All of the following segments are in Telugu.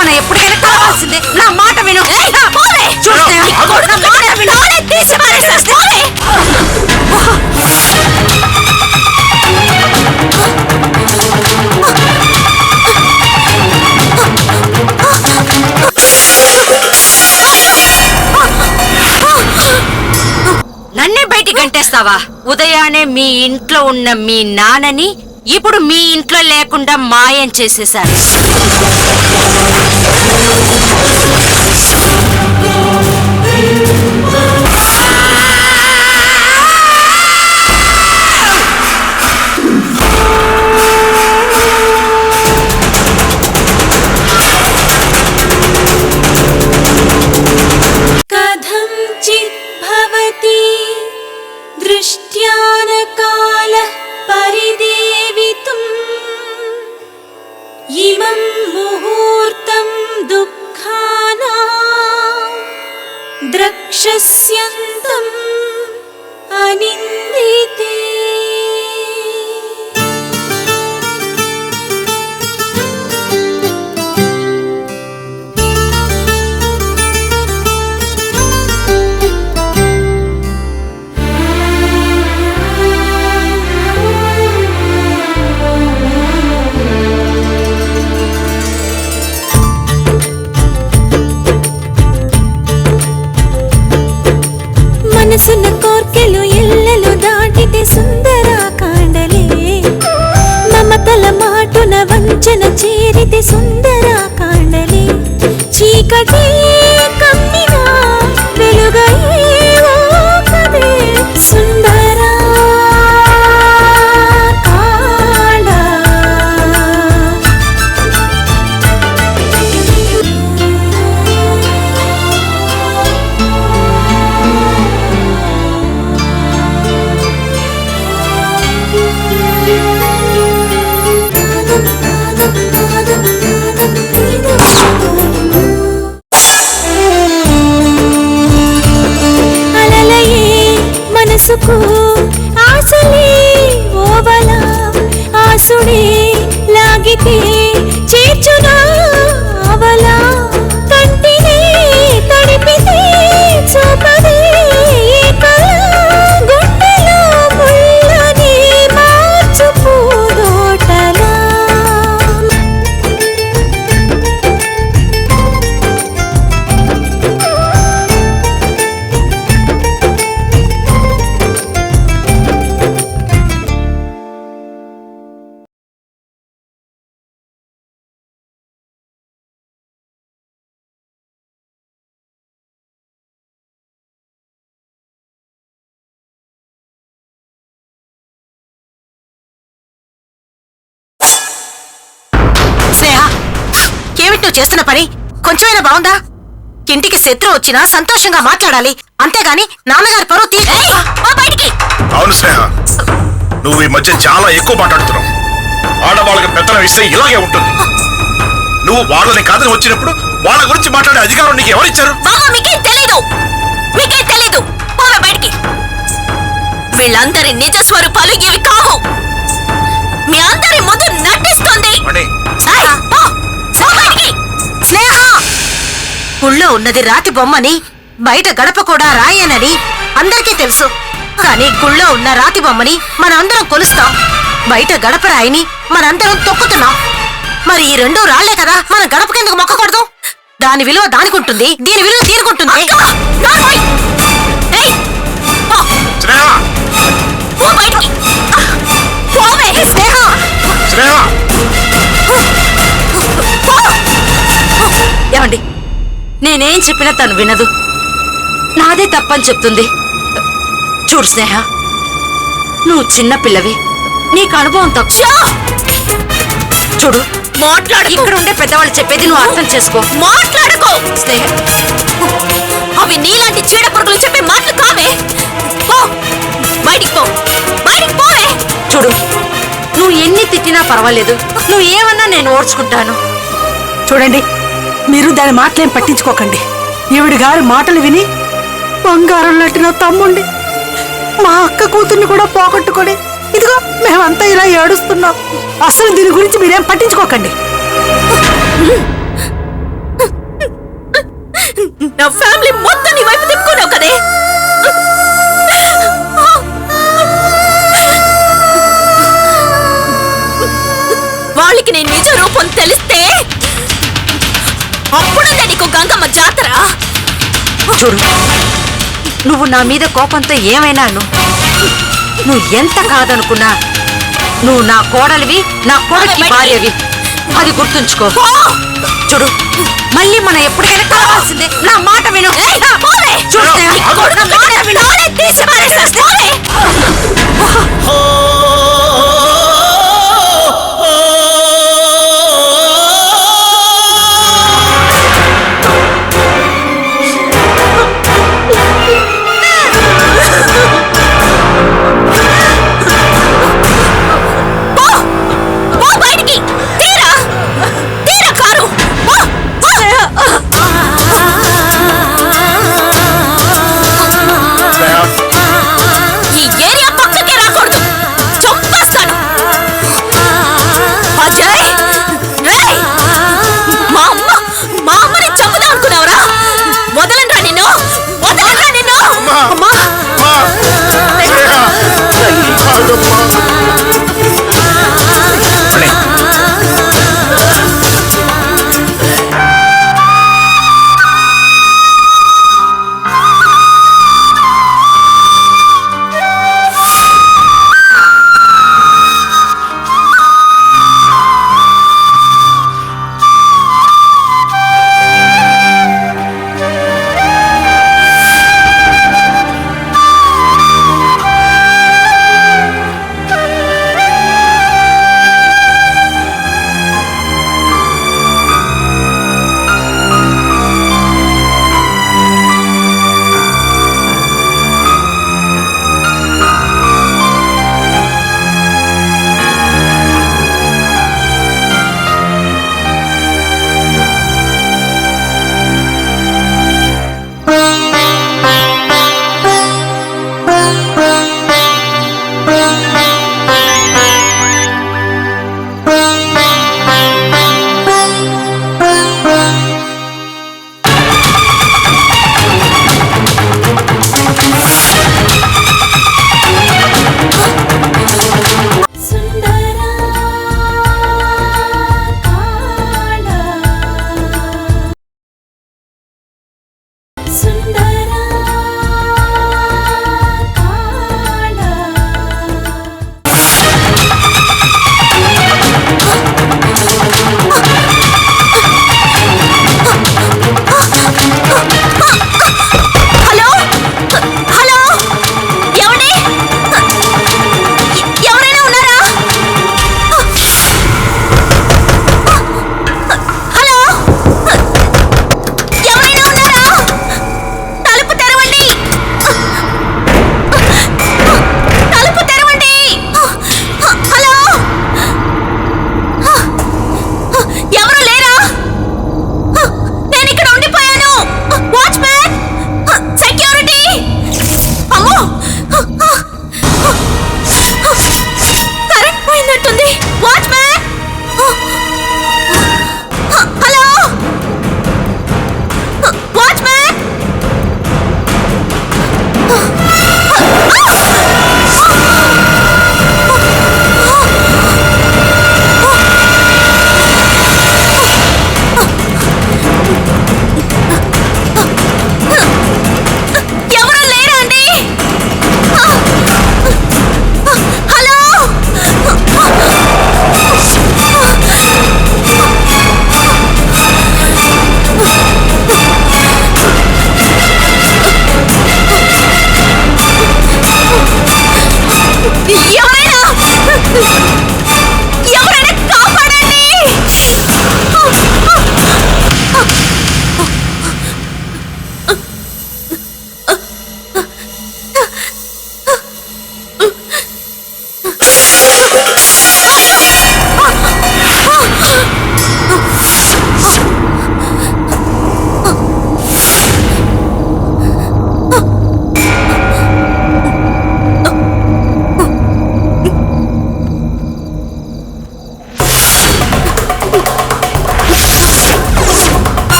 మనం ఎప్పటికైనా కావాల్సిందే. నా మాట విను. చూస్తే నా మాట విను. తీసి పారేసేస్తే. నన్నే బయటికి గంటేస్తావా? ఉదయాన్నే మీ ఇంట్లో ఉన్న మీ నాన్నని ఇప్పుడు మీ ఇంట్లో లేకుండా మాయం చేసేశారు. ద్రక్షస్యంతం అనిందితే. మనసున్న కోర్కెలు ఎల్లలు దాటితే సుందర కాండలే. మమతల మాటున వంచన చేరితే సుందర కాండలే. చీకటి కమ్మినా వెలుగయ్యేవో కదే సుందర కాండ. మనసుకు ఆశలే ఓవల ఆసుడే లాగితే చేర్చునా అవల. కంటినే తడిపితే చూపదే కళ. గుండెలో ముళ్ళని మార్చుపోదోటలా. నువ్వు చేస్తున్న పని కొంచెమైనా బాగుందా? ఇంటికి శత్రువు వచ్చినా సంతోషంగా మాట్లాడాలి, అంతేగాని నాన్నగారి పరువు బయటికి. అవును స్నేహ, నువ్వు ఈ మధ్య చాలా ఎక్కువ మాట్లాడుతున్నావు. ఆడవాళ్ళకి పెత్తనం ఇస్తే ఇలాగే ఉంటుంది. నువ్వు వాళ్ళని కాదని వచ్చినప్పుడు వాళ్ళ గురించి మాట్లాడే అధికారం నీకు ఎవరిచ్చారు? మీకేం తెలీదు. బయటికి. వీళ్ళందరి నిజ స్వరూపాలు ఇవి కావు. మీ అందరి ముందు నటిస్తుంది. స్నేహ, గుళ్ళో ఉన్నది రాతి బొమ్మని, బయట గడప కూడా రాయేనని అందరికీ తెలుసు. కానీ గుళ్ళో ఉన్న రాతి బొమ్మని మనందరం కొలుస్తాం, బయట గడప రాయిని మనందరం తొక్కుతున్నాం. మరి ఈ రెండు రాళ్లే కదా మన గడప కిందకు మొక్కకూడదు. దాని విలువ దానికి ఉంటుంది, దీని విలువ దీనికుంటుంది. ఏమండి, నేనేం చెప్పినా తను వినదు, నాదే తప్పని చెప్తుంది. చూడు స్నేహ, నువ్వు చిన్న పిల్లవి, నీకు అనుభవం తక్కువ. చూడు, ఇక్కడ ఉండే పెద్దవాళ్ళు చెప్పేది నువ్వు అర్థం చేసుకో. మాట్లాడుకో స్నేహ, అవి నీలాంటి చీడ పురుగులు చెప్పే మాటలు కావే. బయటికి పో, బయటికి పోవే. చూడు, నువ్వు ఎన్ని తిట్టినా పర్వాలేదు, నువ్వు ఏమన్నా నేను ఓర్చుకుంటాను. చూడండి, మీరు దాని మాటలేం పట్టించుకోకండి. ఈవిడి గారి మాటలు విని బంగారం లాంటి నా తమ్ముండి మా అక్క కూతుర్ని కూడా పోగొట్టుకొని ఇదిగో మేమంతా ఇలా ఏడుస్తున్నాం. అసలు దీని గురించి మీరేం పట్టించుకోకండి. నా ఫ్యామిలీ మొత్తం నీ వైపు తిప్పుకున్నావు కదే. వాళ్ళకి నీ నిజ రూపం తెలిస్తే అప్పుడుందే నీకు గంగమ్మ జాతర. చూడు, నువ్వు నా మీద కోపంతో ఏమైనా నువ్వు ఎంత కాదనుకున్నా నువ్వు నా కోడలివి, నా కోడలికి భార్యవి. అది గుర్తుంచుకో. చూడు, మళ్ళీ మనం ఎప్పుడైనా కావాల్సిందే. నా మాట విను. చూడు స్నేహ, నా మాట విను. తీసి పారేస్తా. ఈ ఏరియా పక్కకే రాకూడదు.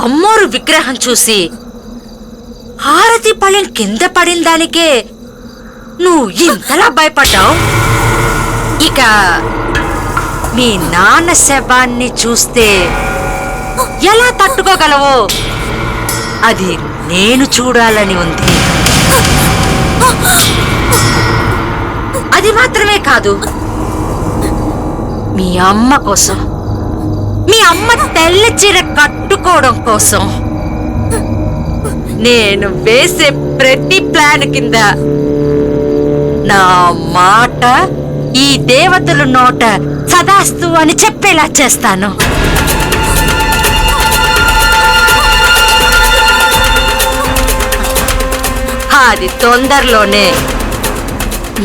అమ్మోరు విగ్రహం చూసి హారతి పళ్ళెం కింద పడిన దానికే నువ్వు ఇంతలా భయపడ్డావు. ఇక మీ నాన్న శవాన్ని చూస్తే ఎలా తట్టుకోగలవో అది నేను చూడాలని ఉంది. అది మాత్రమే కాదు, మీ అమ్మ కోసం, మీ అమ్మ తెల్ల చీర కట్టుకోవడం కోసం నేను వేసే ప్రతి ప్లాన్ కింద నా మాట ఈ దేవతల నోట సదాస్తు అని చెప్పేలా చేస్తాను. అది తొందరలోనే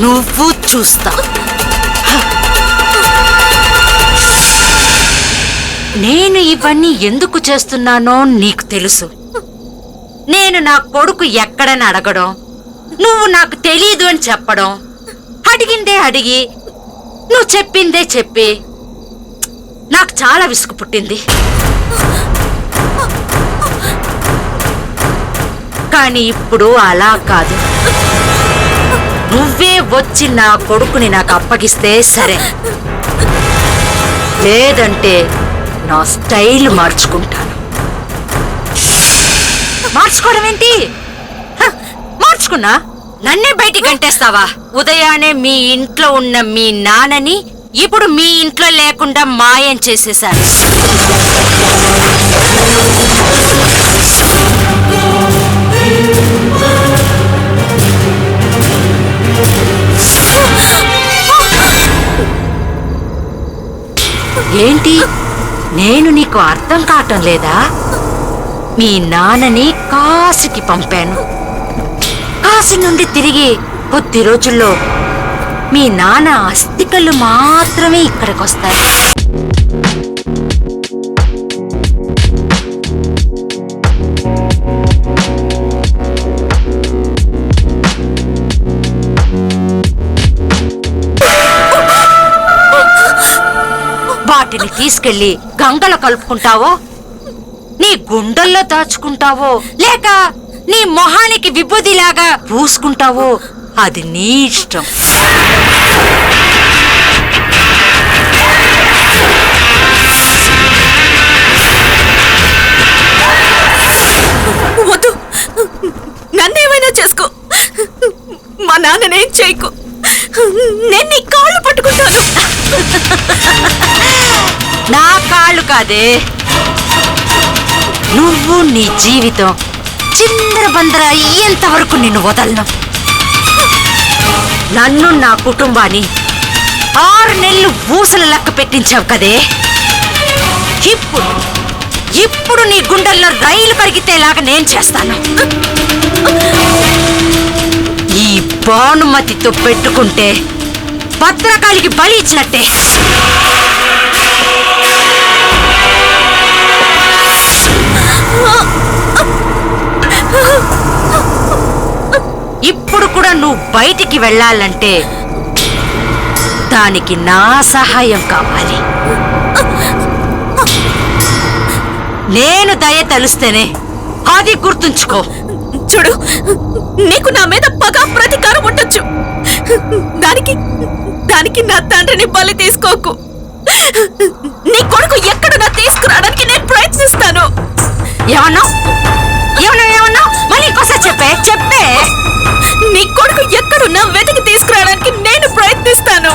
నువ్వు చూస్తావు. నేను ఇవన్నీ ఎందుకు చేస్తున్నానో నీకు తెలుసు. నేను నా కొడుకు ఎక్కడని అడగడం, నువ్వు నాకు తెలీదు అని చెప్పడం, అడిగిందే అడిగి నువ్వు చెప్పిందే చెప్పి నాకు చాలా విసుగు పుట్టింది. కానీ ఇప్పుడు అలా కాదు. నువ్వే వచ్చి నా కొడుకుని నాకు అప్పగిస్తే సరే, లేదంటే నా స్టైల్ మార్చుకుంటాను. మార్చుకోవడం ఏంటి? మార్చుకున్నా నన్నే బయటికి గంటేస్తావా? ఉదయాన్నే మీ ఇంట్లో ఉన్న మీ నాన్నని ఇప్పుడు మీ ఇంట్లో లేకుండా మాయం చేసేశారు. ఏంటి, నేను నీకు అర్థం కావటం లేదా? మీ నాన్నని కాశీకి పంపాను. కాశీ నుండి తిరిగి కొద్ది రోజుల్లో మీ నాన్న అస్థికలు మాత్రమే ఇక్కడికి వస్తాయి. వాటిని తీసుకెళ్లి గంగలో కలుపుకుంటావో, నీ గుండెల్లో దాచుకుంటావో, లేక నీ మొహానికి విభూదిలాగా పూసుకుంటావో అది నీ ఇష్టం. వద్దు, నన్నేమైనా చేసుకో, మా నాన్ననేం చేయకు. నేను నీ కాళ్ళు పట్టుకుంటాను. నా కాళ్ళు కాదే, నువ్వు నీ జీవితం చిందరబందర అయ్యేంత వరకు నిన్ను వదలను. నన్ను నా కుటుంబాన్ని 6 నెలలు ఊసలు లెక్క పెట్టించావు కదే. ఇప్పుడు నీ గుండెల్లో రైలు పరిగెత్తేలాగా నేను చేస్తాను. ఈ భానుమతితో పెట్టుకుంటే భద్రకాళికి బలి ఇచ్చినట్టే. ఇప్పుడు కూడా నువ్వు బయటికి వెళ్ళాలంటే దానికి నా సహాయం కావాలి. నేను దయ తలుస్తేనే, అది గుర్తుంచుకో. చూడు, నీకు నా మీద పగ ప్రతీకారం ఉండొచ్చు. దానికి దానికి నా తండ్రిని బలి తీసుకోకు. నీ కొడుకు ఎక్కడున్నా తీసుకురావడానికి నేను ప్రయత్నిస్తాను. ఏమన్నా మళ్ళీ ఇంకోసారి చెప్పే నీ కొడుకు ఎక్కడున్నా వెతికి తీసుకురావడానికి నేను ప్రయత్నిస్తాను.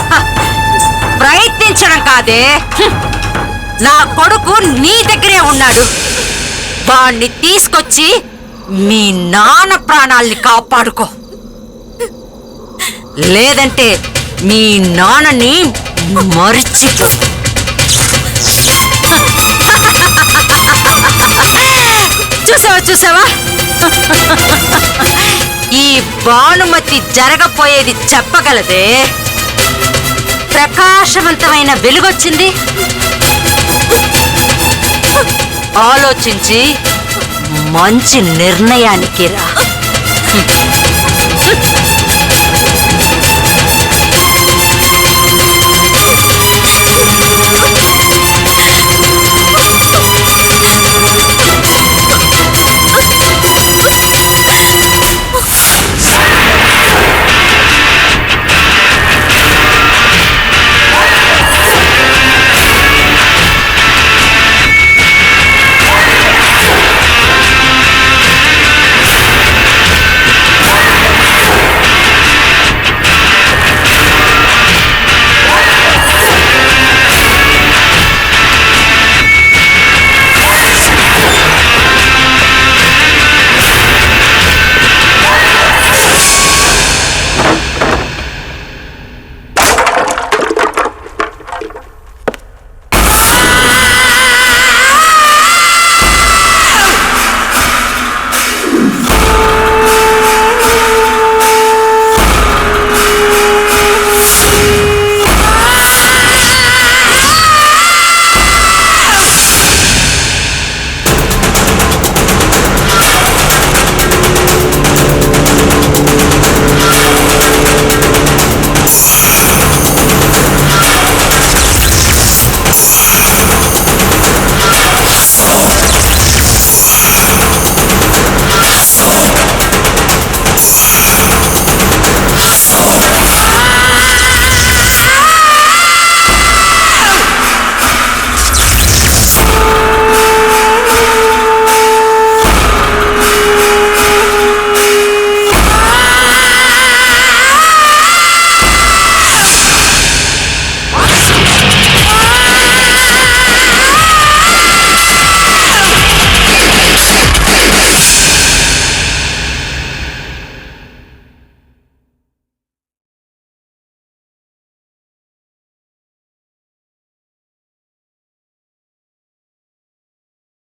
ప్రయత్నించడం కాదే, నా కొడుకు నీ దగ్గరే ఉన్నాడు. వాణ్ణి తీసుకొచ్చి మీ నాన్న ప్రాణాల్ని కాపాడుకో, లేదంటే మీ నాన్నని మరిచిపో. చూసావా ఈ భానుమతి జరగపోయేది చెప్పగలదే. ప్రకాశవంతమైన వెలుగొచ్చింది, ఆలోచించి మంచి నిర్ణయానికి రా.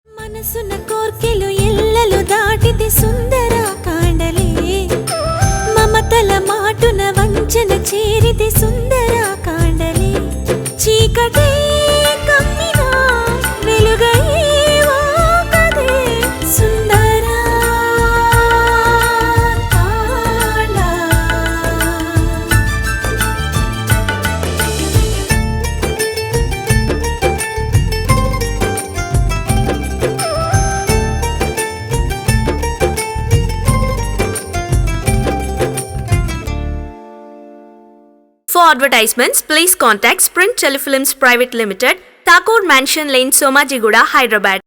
మనసున కోర్కెలు ఎల్లలు దాటితే సుందర కాండలే, మమతల మాటున వంచన చేరితే సుందర కాండలే, చీకటే కమ్మినా వెలుగయ్యేవా కదే సుందర కాండ. For advertisements, please contact Sprint Telefilms Private Limited, Thakur Mansion Lane, Somajiguda, Hyderabad.